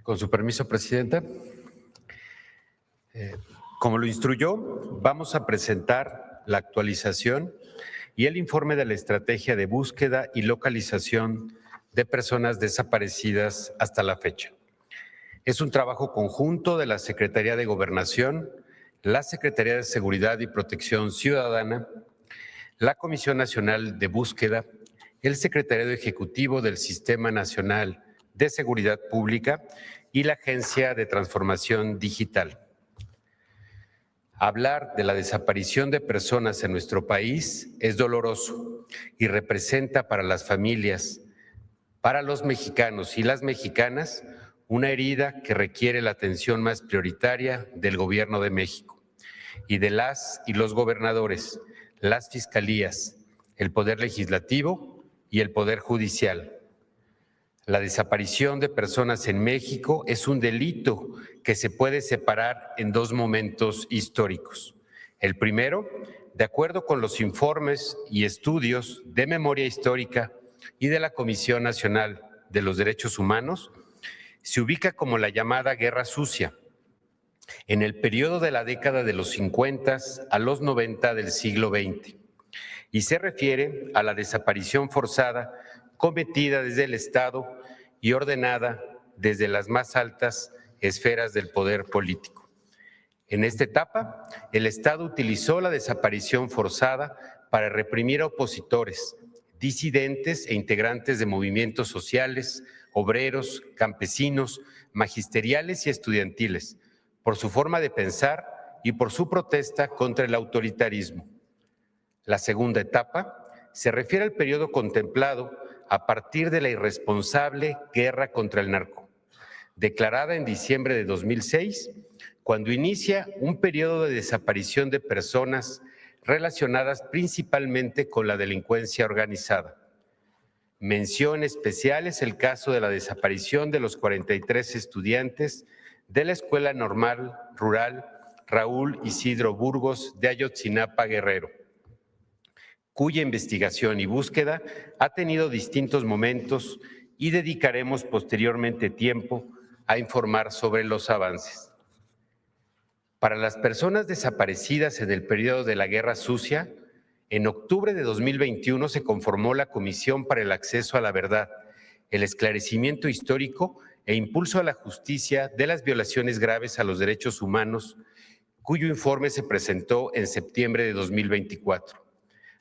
Con su permiso, Presidenta. Como lo instruyó, vamos a presentar la actualización y el informe de la estrategia de búsqueda y localización de personas desaparecidas hasta la fecha. Es un trabajo conjunto de la Secretaría de Gobernación, la Secretaría de Seguridad y Protección Ciudadana, la Comisión Nacional de Búsqueda, el Secretariado Ejecutivo del Sistema Nacional de Seguridad Pública y la Agencia de Transformación Digital. Hablar de la desaparición de personas en nuestro país es doloroso y representa para las familias, para los mexicanos y las mexicanas, una herida que requiere la atención más prioritaria del Gobierno de México y de las y los gobernadores, las fiscalías, el Poder Legislativo y el Poder Judicial. La desaparición de personas en México es un delito que se puede separar en dos momentos históricos. El primero, de acuerdo con los informes y estudios de memoria histórica y de la Comisión Nacional de los Derechos Humanos, se ubica como la llamada Guerra Sucia, en el periodo de la década de los 50 a los 90 del siglo XX, y se refiere a la desaparición forzada cometida desde el Estado y ordenada desde las más altas esferas del poder político. En esta etapa, el Estado utilizó la desaparición forzada para reprimir a opositores, disidentes e integrantes de movimientos sociales, obreros, campesinos, magisteriales y estudiantiles, por su forma de pensar y por su protesta contra el autoritarismo. La segunda etapa se refiere al periodo contemplado a partir de la irresponsable guerra contra el narco, declarada en diciembre de 2006, cuando inicia un periodo de desaparición de personas relacionadas principalmente con la delincuencia organizada. Mención especial es el caso de la desaparición de los 43 estudiantes de la Escuela Normal Rural Raúl Isidro Burgos de Ayotzinapa, Guerrero, cuya investigación y búsqueda ha tenido distintos momentos y dedicaremos posteriormente tiempo a informar sobre los avances. Para las personas desaparecidas en el periodo de la Guerra Sucia, en octubre de 2021 se conformó la Comisión para el Acceso a la Verdad, el Esclarecimiento Histórico e Impulso a la Justicia de las Violaciones Graves a los Derechos Humanos, cuyo informe se presentó en septiembre de 2024.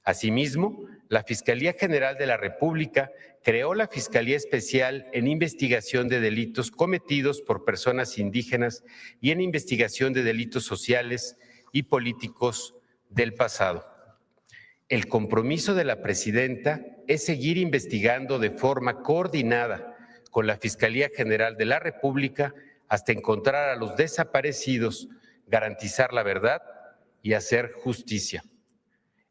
Asimismo, la Fiscalía General de la República creó la Fiscalía Especial en Investigación de Delitos cometidos por personas indígenas y en investigación de delitos sociales y políticos del pasado. El compromiso de la presidenta es seguir investigando de forma coordinada con la Fiscalía General de la República hasta encontrar a los desaparecidos, garantizar la verdad y hacer justicia.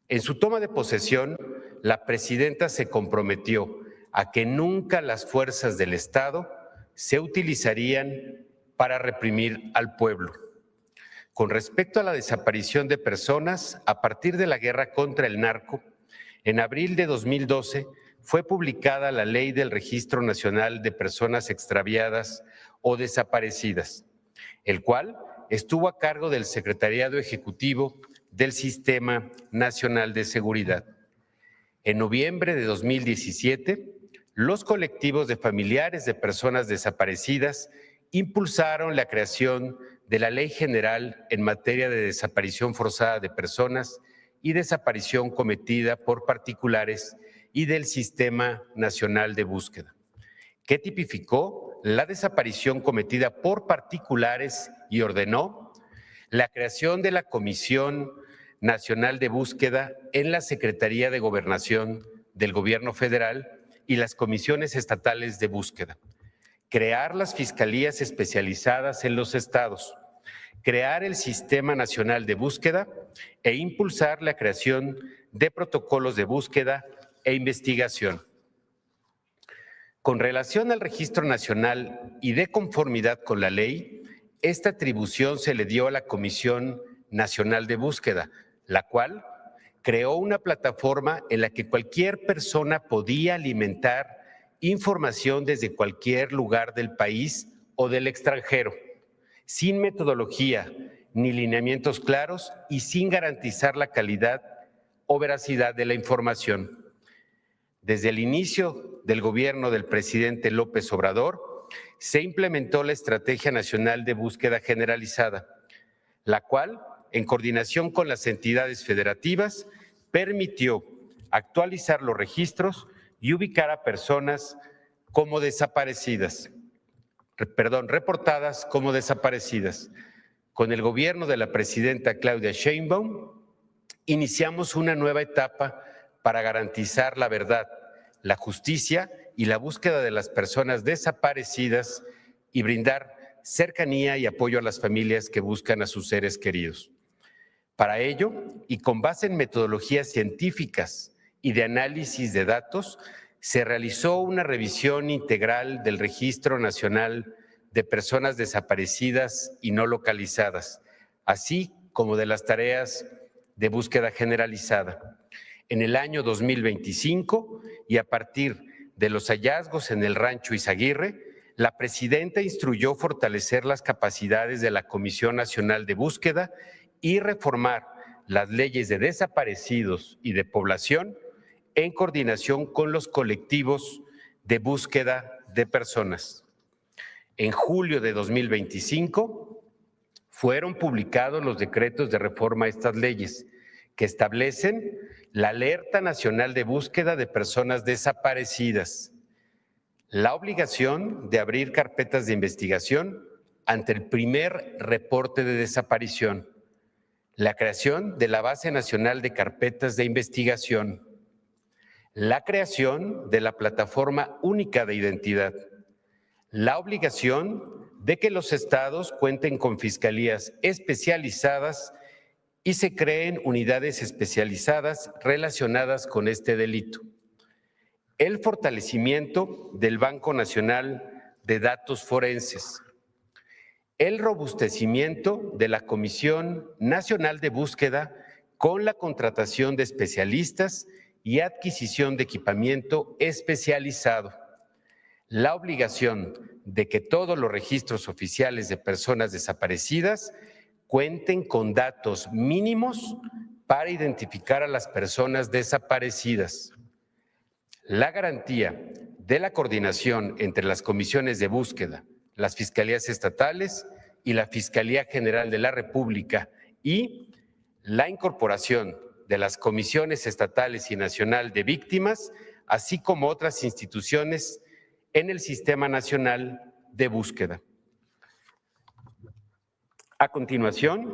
En su toma de posesión, la presidenta se comprometió a que nunca las fuerzas del Estado se utilizarían para reprimir al pueblo. Con respecto a la desaparición de personas, a partir de la guerra contra el narco, en abril de 2012 fue publicada la Ley del Registro Nacional de Personas Extraviadas o Desaparecidas, el cual estuvo a cargo del Secretariado Ejecutivo del Sistema Nacional de Seguridad. En noviembre de 2017, los colectivos de familiares de personas desaparecidas impulsaron la creación de la Ley General en materia de desaparición forzada de personas y desaparición cometida por particulares y del Sistema Nacional de Búsqueda, que tipificó la desaparición cometida por particulares y ordenó la creación de la Comisión Nacional de Búsqueda en la Secretaría de Gobernación del Gobierno Federal y las comisiones estatales de búsqueda, crear las fiscalías especializadas en los estados, crear el Sistema Nacional de Búsqueda e impulsar la creación de protocolos de búsqueda e investigación. Con relación al Registro Nacional y de conformidad con la ley, esta atribución se le dio a la Comisión Nacional de Búsqueda, la cual creó una plataforma en la que cualquier persona podía alimentar información desde cualquier lugar del país o del extranjero, sin metodología ni lineamientos claros y sin garantizar la calidad o veracidad de la información. Desde el inicio del gobierno del presidente López Obrador, se implementó la Estrategia Nacional de Búsqueda Generalizada, la cual, en coordinación con las entidades federativas, permitió actualizar los registros y ubicar a personas como reportadas como desaparecidas. Con el gobierno de la presidenta Claudia Sheinbaum, iniciamos una nueva etapa para garantizar la verdad, la justicia y la búsqueda de las personas desaparecidas y brindar cercanía y apoyo a las familias que buscan a sus seres queridos. Para ello, y con base en metodologías científicas y de análisis de datos, se realizó una revisión integral del Registro Nacional de Personas Desaparecidas y No Localizadas, así como de las tareas de búsqueda generalizada. En el año 2025, y a partir de los hallazgos en el Rancho Izaguirre, la presidenta instruyó fortalecer las capacidades de la Comisión Nacional de Búsqueda y reformar las leyes de desaparecidos y de población en coordinación con los colectivos de búsqueda de personas. En julio de 2025 fueron publicados los decretos de reforma a estas leyes, que establecen la Alerta Nacional de Búsqueda de Personas Desaparecidas, la obligación de abrir carpetas de investigación ante el primer reporte de desaparición, la creación de la Base Nacional de Carpetas de Investigación, la creación de la Plataforma Única de Identidad, la obligación de que los estados cuenten con fiscalías especializadas y se creen unidades especializadas relacionadas con este delito, el fortalecimiento del Banco Nacional de Datos Forenses, el robustecimiento de la Comisión Nacional de Búsqueda con la contratación de especialistas y adquisición de equipamiento especializado, la obligación de que todos los registros oficiales de personas desaparecidas cuenten con datos mínimos para identificar a las personas desaparecidas, la garantía de la coordinación entre las comisiones de búsqueda, las fiscalías estatales y la Fiscalía General de la República y la incorporación de las comisiones estatales y nacional de víctimas, así como otras instituciones en el Sistema Nacional de Búsqueda. A continuación,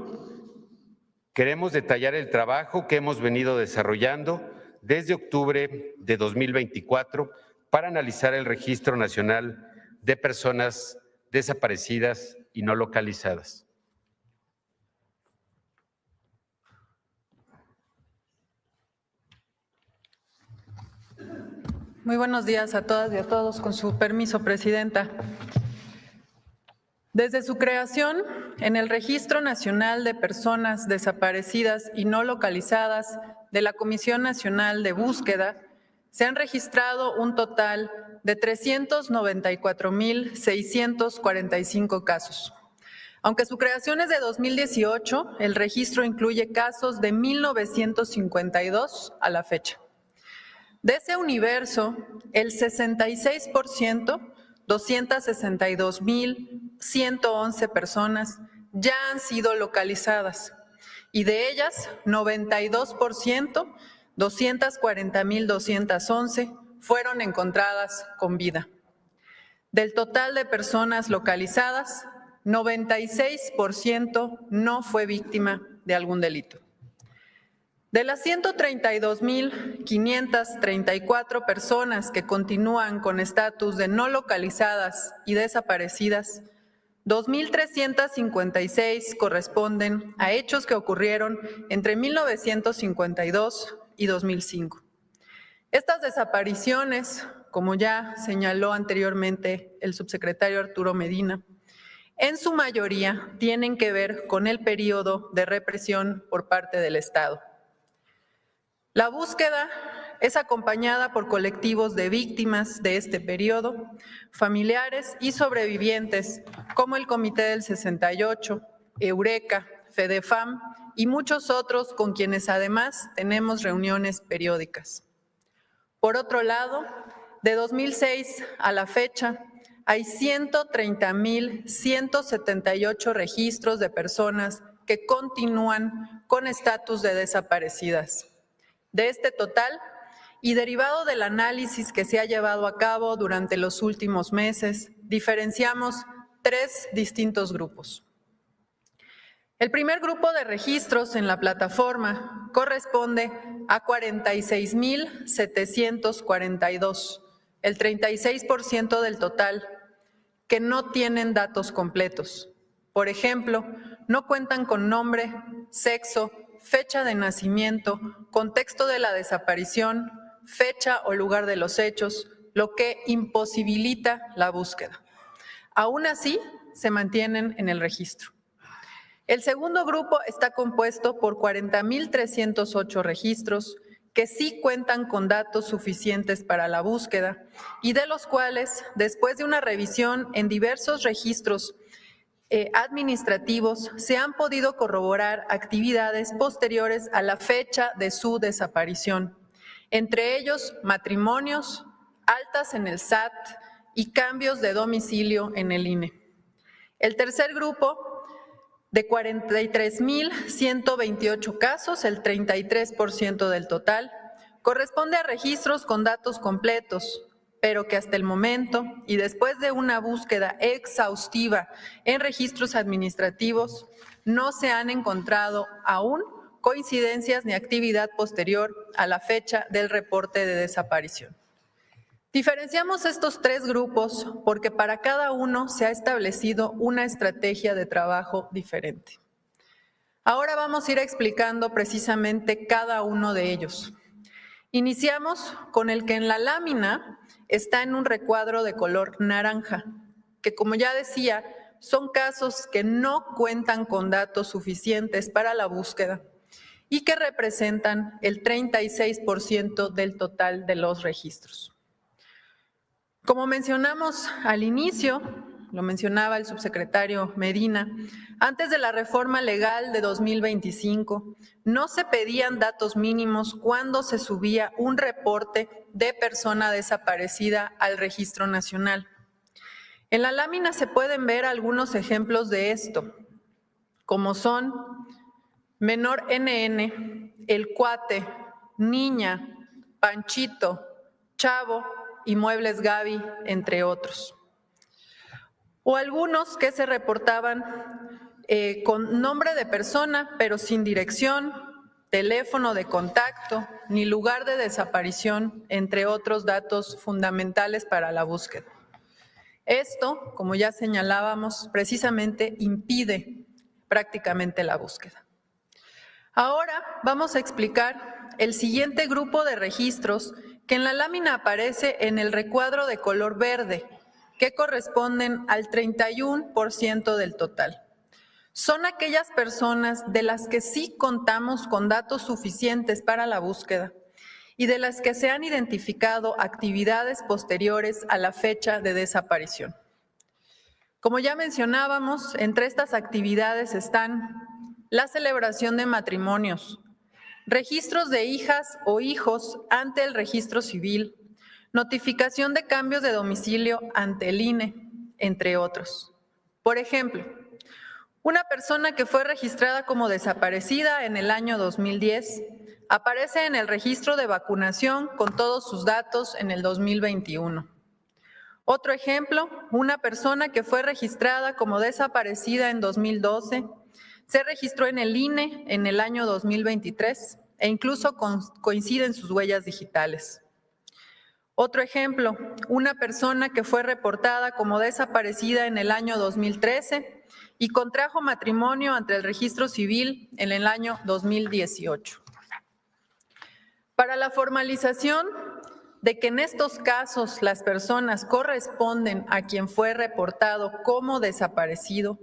queremos detallar el trabajo que hemos venido desarrollando desde octubre de 2024 para analizar el Registro Nacional de Personas Desaparecidas y No Localizadas. Muy buenos días a todas y a todos. Con su permiso, Presidenta. Desde su creación, en el Registro Nacional de Personas Desaparecidas y No Localizadas de la Comisión Nacional de Búsqueda, se han registrado un total de 394,645 casos. Aunque su creación es de 2018, el registro incluye casos de 1952 a la fecha. De ese universo, el 66%, 262,111 personas ya han sido localizadas y de ellas 92%, 240,211 fueron encontradas con vida. Del total de personas localizadas, 96% no fue víctima de algún delito. De las 132,534 personas que continúan con estatus de no localizadas y desaparecidas, 2,356 corresponden a hechos que ocurrieron entre 1952 y 2005. Estas desapariciones, como ya señaló anteriormente el subsecretario Arturo Medina, en su mayoría tienen que ver con el periodo de represión por parte del Estado. La búsqueda es acompañada por colectivos de víctimas de este periodo, familiares y sobrevivientes, como el Comité del 68, Eureka, FEDEFAM y muchos otros con quienes además tenemos reuniones periódicas. Por otro lado, de 2006 a la fecha, hay 130,178 registros de personas que continúan con estatus de desaparecidas. De este total, y derivado del análisis que se ha llevado a cabo durante los últimos meses, diferenciamos 3 distintos grupos. El primer grupo de registros en la plataforma corresponde a 46,742, el 36% del total, que no tienen datos completos. Por ejemplo, no cuentan con nombre, sexo, fecha de nacimiento, contexto de la desaparición, fecha o lugar de los hechos, lo que imposibilita la búsqueda. Aún así, se mantienen en el registro. El segundo grupo está compuesto por 40,308 registros que sí cuentan con datos suficientes para la búsqueda y de los cuales, después de una revisión en diversos registros administrativos, se han podido corroborar actividades posteriores a la fecha de su desaparición, entre ellos matrimonios, altas en el SAT y cambios de domicilio en el INE. El tercer grupo, de 43,128 casos, el 33% del total, corresponde a registros con datos completos, pero que hasta el momento y después de una búsqueda exhaustiva en registros administrativos, no se han encontrado aún coincidencias ni actividad posterior a la fecha del reporte de desaparición. Diferenciamos estos 3 grupos porque para cada uno se ha establecido una estrategia de trabajo diferente. Ahora vamos a ir explicando precisamente cada uno de ellos. Iniciamos con el que en la lámina está en un recuadro de color naranja, que como ya decía, son casos que no cuentan con datos suficientes para la búsqueda y que representan el 36% del total de los registros. Como mencionamos al inicio, lo mencionaba el subsecretario Medina, antes de la reforma legal de 2025, no se pedían datos mínimos cuando se subía un reporte de persona desaparecida al Registro Nacional. En la lámina se pueden ver algunos ejemplos de esto, como son menor NN, el cuate, niña, Panchito, chavo y muebles Gaby, entre otros. O algunos que se reportaban con nombre de persona, pero sin dirección, teléfono de contacto, ni lugar de desaparición, entre otros datos fundamentales para la búsqueda. Esto, como ya señalábamos, precisamente impide prácticamente la búsqueda. Ahora vamos a explicar el siguiente grupo de registros que en la lámina aparece en el recuadro de color verde, que corresponden al 31% del total. Son aquellas personas de las que sí contamos con datos suficientes para la búsqueda y de las que se han identificado actividades posteriores a la fecha de desaparición. Como ya mencionábamos, entre estas actividades están la celebración de matrimonios, registros de hijas o hijos ante el registro civil, notificación de cambios de domicilio ante el INE, entre otros. Por ejemplo, una persona que fue registrada como desaparecida en el año 2010 aparece en el registro de vacunación con todos sus datos en el 2021. Otro ejemplo, una persona que fue registrada como desaparecida en 2012 se registró en el INE en el año 2023 e incluso coinciden sus huellas digitales. Otro ejemplo, una persona que fue reportada como desaparecida en el año 2013 y contrajo matrimonio ante el registro civil en el año 2018. Para la formalización de que en estos casos las personas corresponden a quien fue reportado como desaparecido,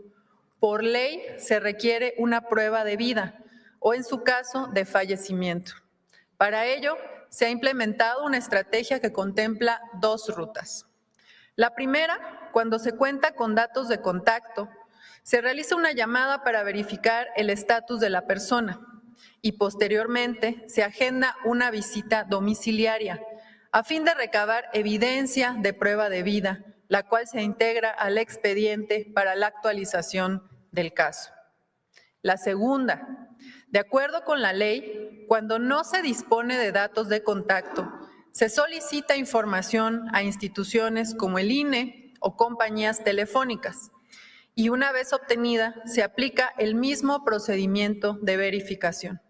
por ley se requiere una prueba de vida o en su caso de fallecimiento. Para ello se ha implementado una estrategia que contempla 2 rutas. La primera, cuando se cuenta con datos de contacto, se realiza una llamada para verificar el estatus de la persona y posteriormente se agenda una visita domiciliaria a fin de recabar evidencia de prueba de vida, la cual se integra al expediente para la actualización del caso. La segunda, de acuerdo con la ley, cuando no se dispone de datos de contacto, se solicita información a instituciones como el INE o compañías telefónicas y una vez obtenida se aplica el mismo procedimiento de verificación.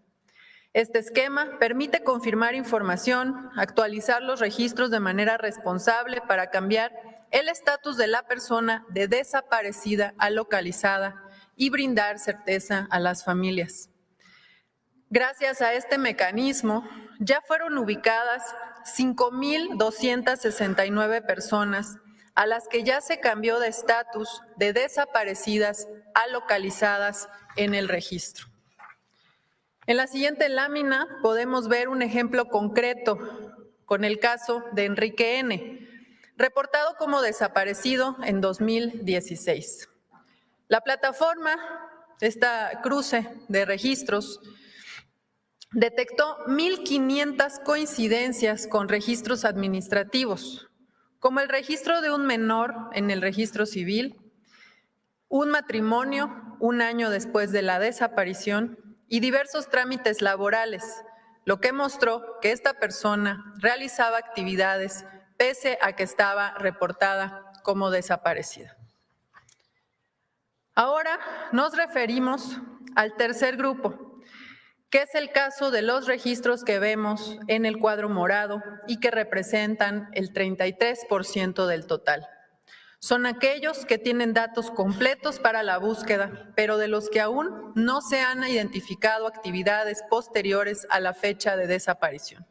Este esquema permite confirmar información, actualizar los registros de manera responsable para cambiar el estatus de la persona de desaparecida a localizada y brindar certeza a las familias. Gracias a este mecanismo, ya fueron ubicadas 5,269 personas a las que ya se cambió de estatus de desaparecidas a localizadas en el registro. En la siguiente lámina podemos ver un ejemplo concreto con el caso de Enrique N., reportado como desaparecido en 2016. La plataforma, esta cruce de registros, detectó 1,500 coincidencias con registros administrativos, como el registro de un menor en el registro civil, un matrimonio un año después de la desaparición y diversos trámites laborales, lo que mostró que esta persona realizaba actividades pese a que estaba reportada como desaparecida. Ahora nos referimos al tercer grupo, que es el caso de los registros que vemos en el cuadro morado y que representan el 33% del total. Son aquellos que tienen datos completos para la búsqueda, pero de los que aún no se han identificado actividades posteriores a la fecha de desaparición.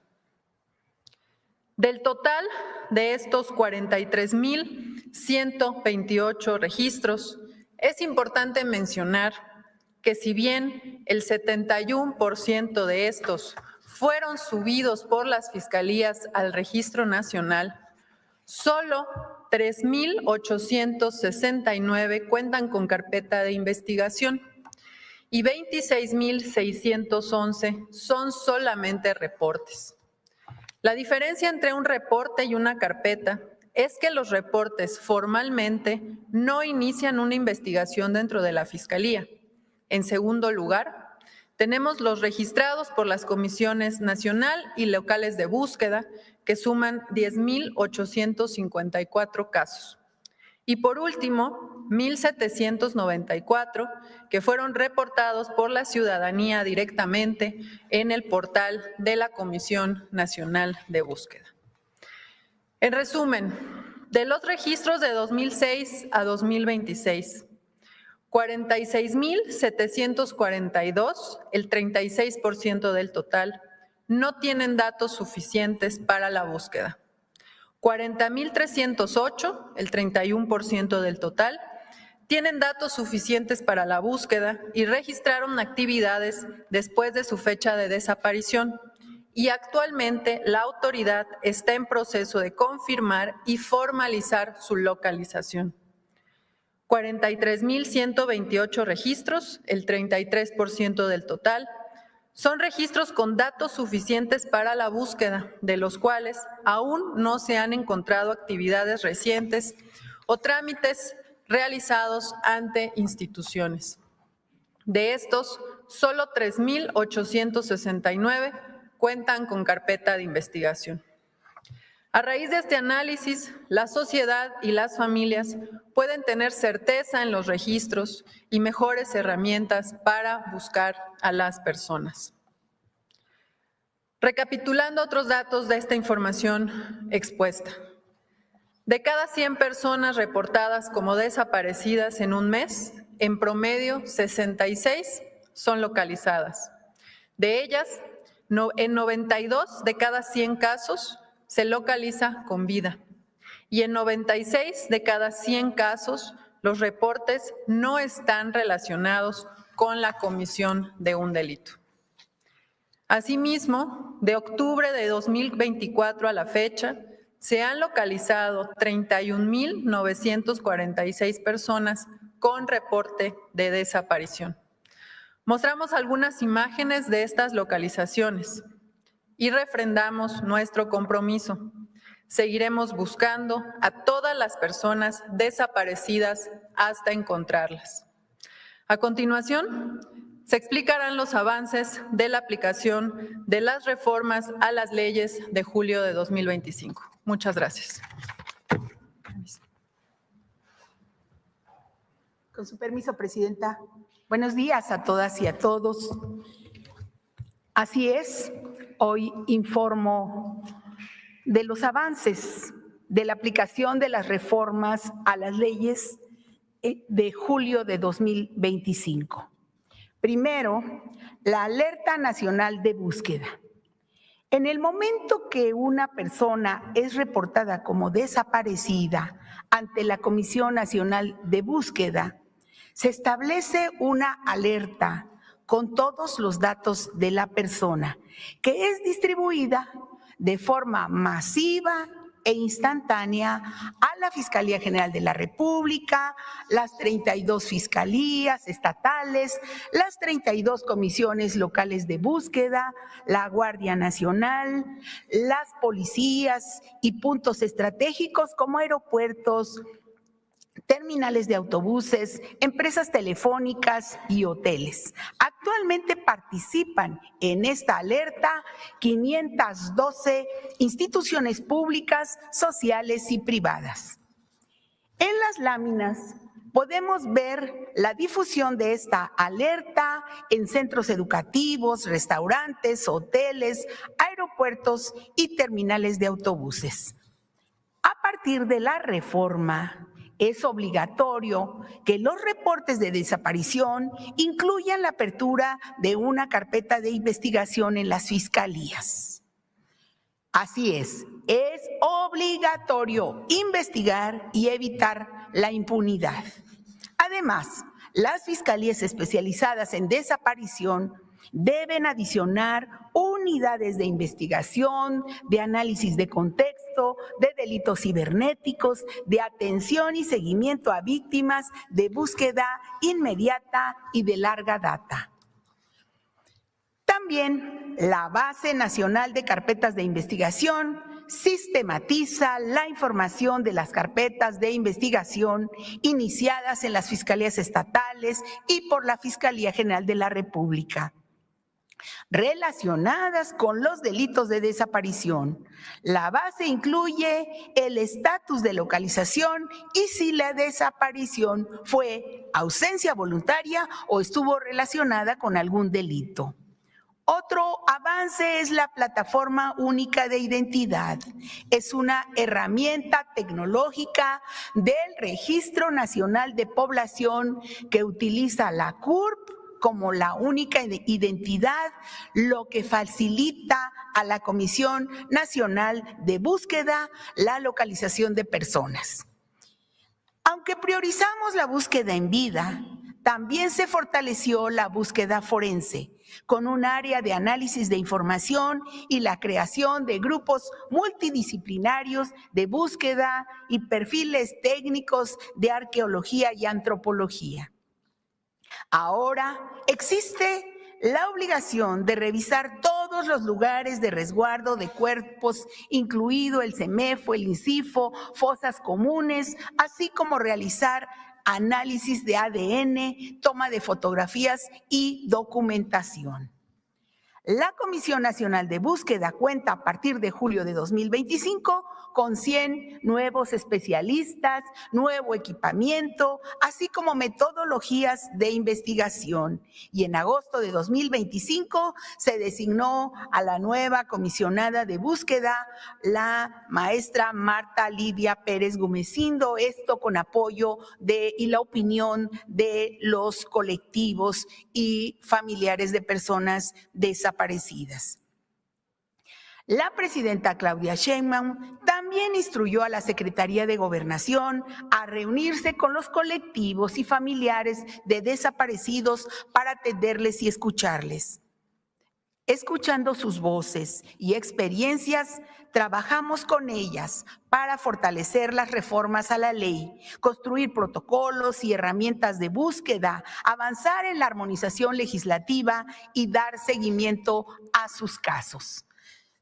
Del total de estos 43,128 registros, es importante mencionar que si bien el 71% de estos fueron subidos por las fiscalías al Registro Nacional, solo 3,869 cuentan con carpeta de investigación y 26,611 son solamente reportes. La diferencia entre un reporte y una carpeta es que los reportes formalmente no inician una investigación dentro de la Fiscalía. En segundo lugar, tenemos los registrados por las comisiones nacional y locales de búsqueda, que suman 10,854 casos. Y por último, 1,794 que fueron reportados por la ciudadanía directamente en el portal de la Comisión Nacional de Búsqueda. En resumen, de los registros de 2006 a 2026, 46,742, el 36% del total, no tienen datos suficientes para la búsqueda. 40,308, el 31% del total, tienen datos suficientes para la búsqueda y registraron actividades después de su fecha de desaparición. Y actualmente la autoridad está en proceso de confirmar y formalizar su localización. 43,128 registros, el 33% del total, son registros con datos suficientes para la búsqueda, de los cuales aún no se han encontrado actividades recientes o trámites realizados ante instituciones. De estos, solo 3,869 cuentan con carpeta de investigación. A raíz de este análisis, la sociedad y las familias pueden tener certeza en los registros y mejores herramientas para buscar a las personas. Recapitulando otros datos de esta información expuesta. De cada 100 personas reportadas como desaparecidas en un mes, en promedio 66 son localizadas. De ellas, en 92 de cada 100 casos se localiza con vida y en 96 de cada 100 casos los reportes no están relacionados con la comisión de un delito. Asimismo, de octubre de 2024 a la fecha, se han localizado 31,946 personas con reporte de desaparición. Mostramos algunas imágenes de estas localizaciones y refrendamos nuestro compromiso. Seguiremos buscando a todas las personas desaparecidas hasta encontrarlas. A continuación, se explicarán los avances de la aplicación de las reformas a las leyes de julio de 2025. Muchas gracias. Con su permiso, Presidenta. Buenos días a todas y a todos. Así es, hoy informo de los avances de la aplicación de las reformas a las leyes de julio de 2025. Primero, la alerta nacional de búsqueda. En el momento que una persona es reportada como desaparecida ante la Comisión Nacional de Búsqueda, se establece una alerta con todos los datos de la persona, que es distribuida de forma masiva e instantánea a la Fiscalía General de la República, las 32 fiscalías estatales, las 32 comisiones locales de búsqueda, la Guardia Nacional, las policías y puntos estratégicos como aeropuertos, terminales de autobuses, empresas telefónicas y hoteles. Actualmente participan en esta alerta 512 instituciones públicas, sociales y privadas. En las láminas podemos ver la difusión de esta alerta en centros educativos, restaurantes, hoteles, aeropuertos y terminales de autobuses. A partir de la reforma, es obligatorio que los reportes de desaparición incluyan la apertura de una carpeta de investigación en las fiscalías. Así es obligatorio investigar y evitar la impunidad. Además, las fiscalías especializadas en desaparición deben adicionar unidades de investigación, de análisis de contexto, de delitos cibernéticos, de atención y seguimiento a víctimas, de búsqueda inmediata y de larga data. También la Base Nacional de Carpetas de Investigación sistematiza la información de las carpetas de investigación iniciadas en las fiscalías estatales y por la Fiscalía General de la República, relacionadas con los delitos de desaparición. La base incluye el estatus de localización y si la desaparición fue ausencia voluntaria o estuvo relacionada con algún delito. Otro avance es la Plataforma Única de Identidad. Es una herramienta tecnológica del Registro Nacional de Población que utiliza la CURP como la única identidad, lo que facilita a la Comisión Nacional de Búsqueda la localización de personas. Aunque priorizamos la búsqueda en vida, también se fortaleció la búsqueda forense, con un área de análisis de información y la creación de grupos multidisciplinarios de búsqueda y perfiles técnicos de arqueología y antropología. Ahora existe la obligación de revisar todos los lugares de resguardo de cuerpos, incluido el CEMEFO, el INCIFO, fosas comunes, así como realizar análisis de ADN, toma de fotografías y documentación. La Comisión Nacional de Búsqueda cuenta a partir de julio de 2025 con 100 nuevos especialistas, nuevo equipamiento, así como metodologías de investigación. Y en agosto de 2025 se designó a la nueva comisionada de búsqueda, la maestra Marta Lidia Pérez Gumecindo, esto con apoyo y la opinión de los colectivos y familiares de personas desaparecidas. La presidenta Claudia Sheinbaum también instruyó a la Secretaría de Gobernación a reunirse con los colectivos y familiares de desaparecidos para atenderles y escucharles. Escuchando sus voces y experiencias, trabajamos con ellas para fortalecer las reformas a la ley, construir protocolos y herramientas de búsqueda, avanzar en la armonización legislativa y dar seguimiento a sus casos.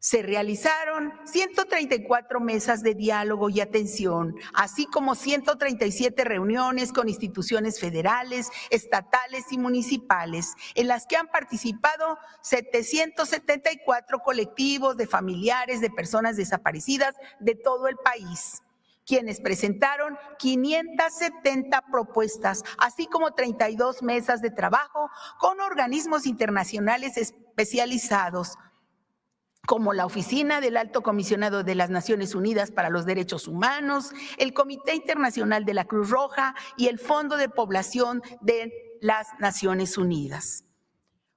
Se realizaron 134 mesas de diálogo y atención, así como 137 reuniones con instituciones federales, estatales y municipales, en las que han participado 774 colectivos de familiares de personas desaparecidas de todo el país, quienes presentaron 570 propuestas, así como 32 mesas de trabajo con organismos internacionales especializados, como la Oficina del Alto Comisionado de las Naciones Unidas para los Derechos Humanos, el Comité Internacional de la Cruz Roja y el Fondo de Población de las Naciones Unidas.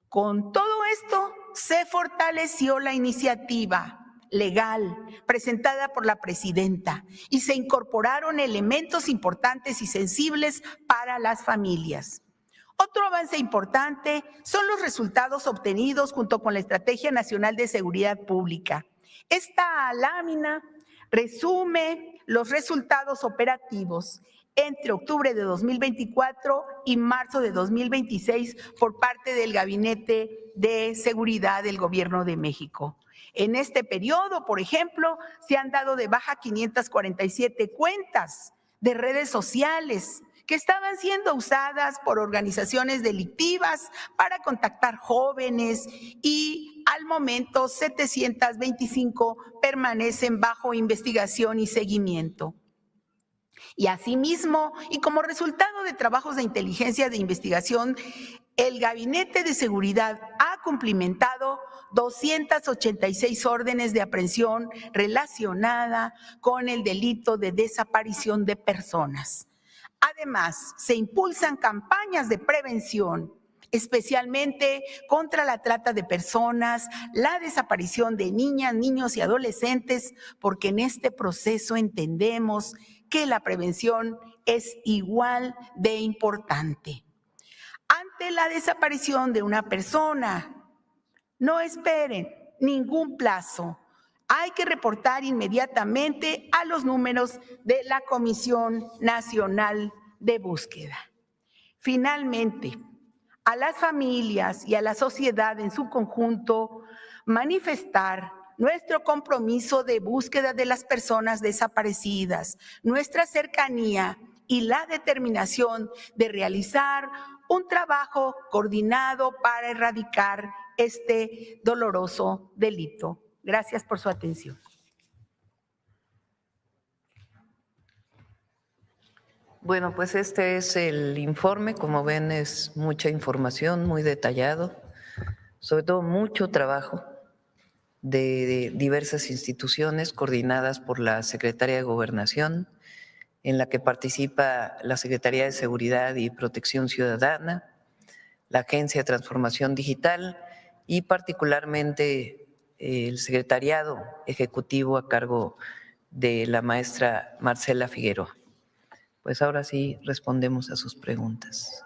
Con todo esto, se fortaleció la iniciativa legal presentada por la presidenta y se incorporaron elementos importantes y sensibles para las familias. Otro avance importante son los resultados obtenidos junto con la Estrategia Nacional de Seguridad Pública. Esta lámina resume los resultados operativos entre octubre de 2024 y marzo de 2026 por parte del Gabinete de Seguridad del Gobierno de México. En este periodo, por ejemplo, se han dado de baja 547 cuentas de redes sociales que estaban siendo usadas por organizaciones delictivas para contactar jóvenes y al momento 725 permanecen bajo investigación y seguimiento. Y asimismo, y como resultado de trabajos de inteligencia de investigación, el Gabinete de Seguridad ha cumplimentado 286 órdenes de aprehensión relacionada con el delito de desaparición de personas. Además, se impulsan campañas de prevención, especialmente contra la trata de personas, la desaparición de niñas, niños y adolescentes, porque en este proceso entendemos que la prevención es igual de importante. Ante la desaparición de una persona, no esperen ningún plazo. Hay que reportar inmediatamente a los números de la Comisión Nacional de Búsqueda. Finalmente, a las familias y a la sociedad en su conjunto, manifestar nuestro compromiso de búsqueda de las personas desaparecidas, nuestra cercanía y la determinación de realizar un trabajo coordinado para erradicar este doloroso delito. Gracias por su atención. Bueno, pues este es el informe. Como ven, es mucha información, muy detallado, sobre todo mucho trabajo de diversas instituciones coordinadas por la Secretaría de Gobernación, en la que participa la Secretaría de Seguridad y Protección Ciudadana, la Agencia de Transformación Digital y particularmente el secretariado ejecutivo a cargo de la maestra Marcela Figueroa. Pues ahora sí respondemos a sus preguntas.